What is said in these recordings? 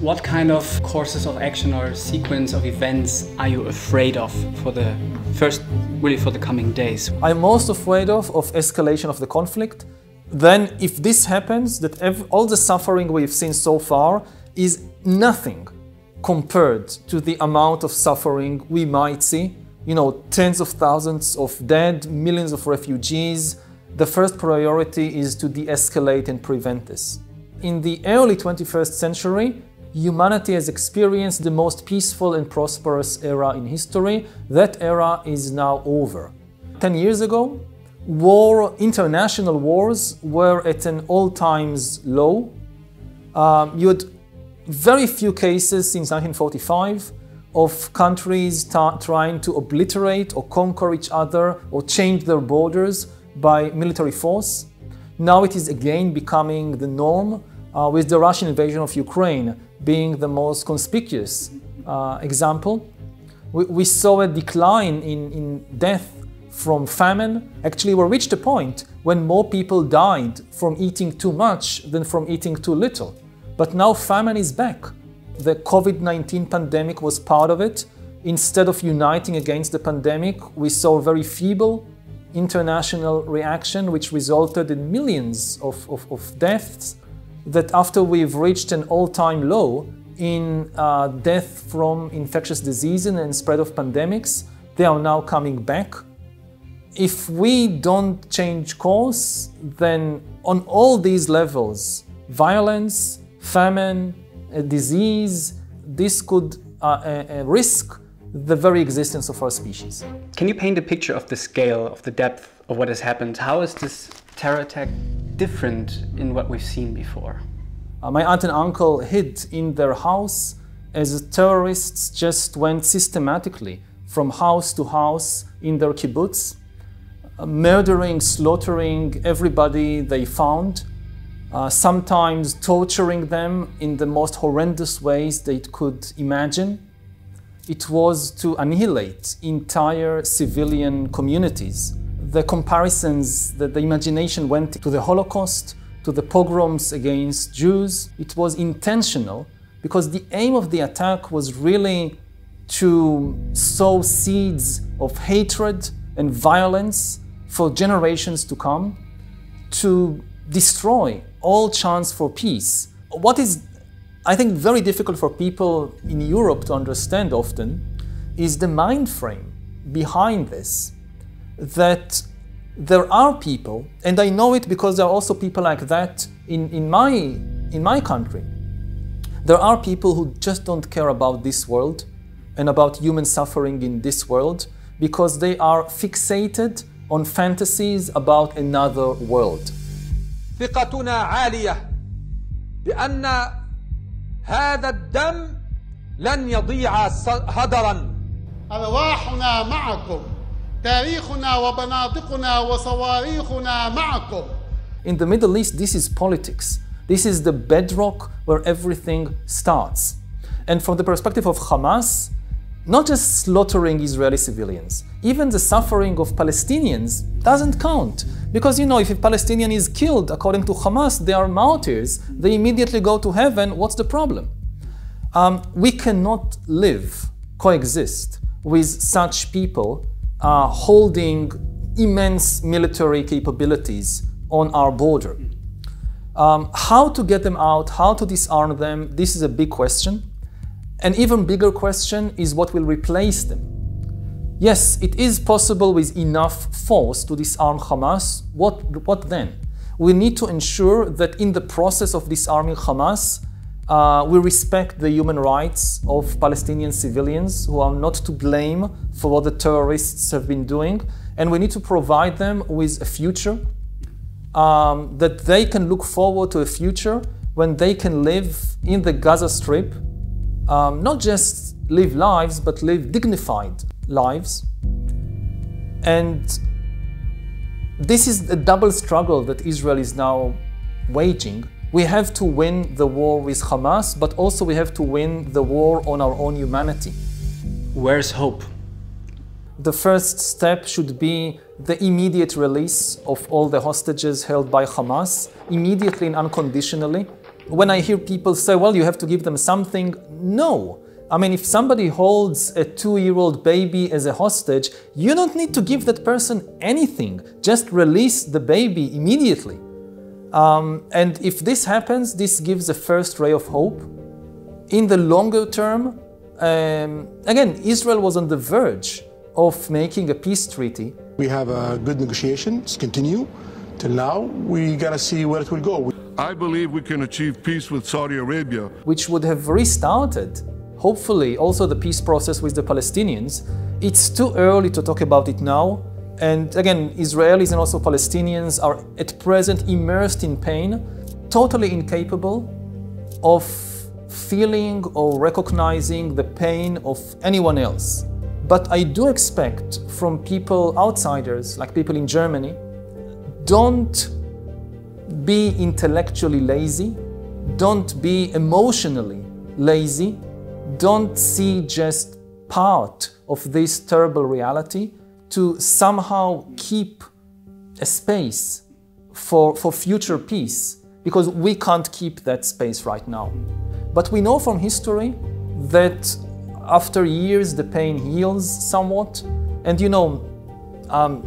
what kind of courses of action or sequence of events are you afraid of for the coming days? I'm most afraid of escalation of the conflict. Then if this happens, that all the suffering we've seen so far is nothing compared to the amount of suffering we might see. You know, tens of thousands of dead, millions of refugees. The first priority is to de-escalate and prevent this. In the early 21st century, humanity has experienced the most peaceful and prosperous era in history. That era is now over. 10 years ago, international wars were at an all-time low. You had very few cases since 1945 of countries trying to obliterate or conquer each other or change their borders by military force. Now it is again becoming the norm, with the Russian invasion of Ukraine being the most conspicuous example. We saw a decline in death from famine. Actually, we reached a point when more people died from eating too much than from eating too little. But now famine is back. The COVID-19 pandemic was part of it. Instead of uniting against the pandemic, we saw a very feeble international reaction, which resulted in millions of deaths, that after we've reached an all-time low in death from infectious diseases and spread of pandemics, they are now coming back. If we don't change course, then on all these levels, violence, famine, disease, this could risk the very existence of our species. Can you paint a picture of the scale, of the depth of what has happened? How is this terror attack different in what we've seen before? My aunt and uncle hid in their house as terrorists just went systematically from house to house in their kibbutz, murdering, slaughtering everybody they found, sometimes torturing them in the most horrendous ways they could imagine. It was to annihilate entire civilian communities. The comparisons, the imagination went to the Holocaust, to the pogroms against Jews. It was intentional because the aim of the attack was really to sow seeds of hatred and violence for generations to come, to destroy all chance for peace. What is, I think, very difficult for people in Europe to understand often is the mind frame behind this, that there are people, and I know it because there are also people like that in my country. There are people who just don't care about this world and about human suffering in this world because they are fixated on fantasies about another world. ثقتنا عالية بأن هذا الدم لن يضيع هدرا. أرواحنا معكم، تاريخنا وبنادقنا وصواريخنا معكم. In the Middle East, this is politics. This is the bedrock where everything starts. And from the perspective of Hamas, not just slaughtering Israeli civilians, even the suffering of Palestinians doesn't count. Because, you know, if a Palestinian is killed, according to Hamas, they are martyrs, they immediately go to heaven. What's the problem? We cannot coexist with such people holding immense military capabilities on our border. How to get them out, how to disarm them, this is a big question. An even bigger question is what will replace them. Yes, it is possible with enough force to disarm Hamas. What then? We need to ensure that in the process of disarming Hamas, we respect the human rights of Palestinian civilians who are not to blame for what the terrorists have been doing. And we need to provide them with a future, that they can look forward to a future when they can live in the Gaza Strip, not just live lives, but live dignified lives. And this is a double struggle that Israel is now waging. We have to win the war with Hamas, but also we have to win the war on our own humanity. Where's hope? The first step should be the immediate release of all the hostages held by Hamas, immediately and unconditionally. when I hear people say, well, you have to give them something, no. I mean, if somebody holds a 2-year-old baby as a hostage, you don't need to give that person anything. Just release the baby immediately. And if this happens, this gives a first ray of hope. In the longer term, again, Israel was on the verge of making a peace treaty. We have good negotiations continue. Till now, we gotta see where it will go. I believe we can achieve peace with Saudi Arabia, which would have restarted, hopefully, also the peace process with the Palestinians. It's too early to talk about it now. And again, Israelis and also Palestinians are at present immersed in pain, totally incapable of feeling or recognizing the pain of anyone else. But I do expect from people, outsiders, like people in Germany, don't be intellectually lazy, don't be emotionally lazy, don't see just part of this terrible reality, to somehow keep a space for future peace, because we can't keep that space right now. But we know from history that after years the pain heals somewhat. And you know,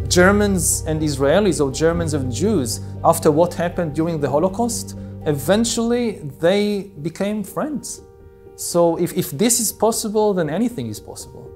Germans and Israelis, or Germans and Jews, after what happened during the Holocaust, eventually they became friends. So if this is possible, then anything is possible.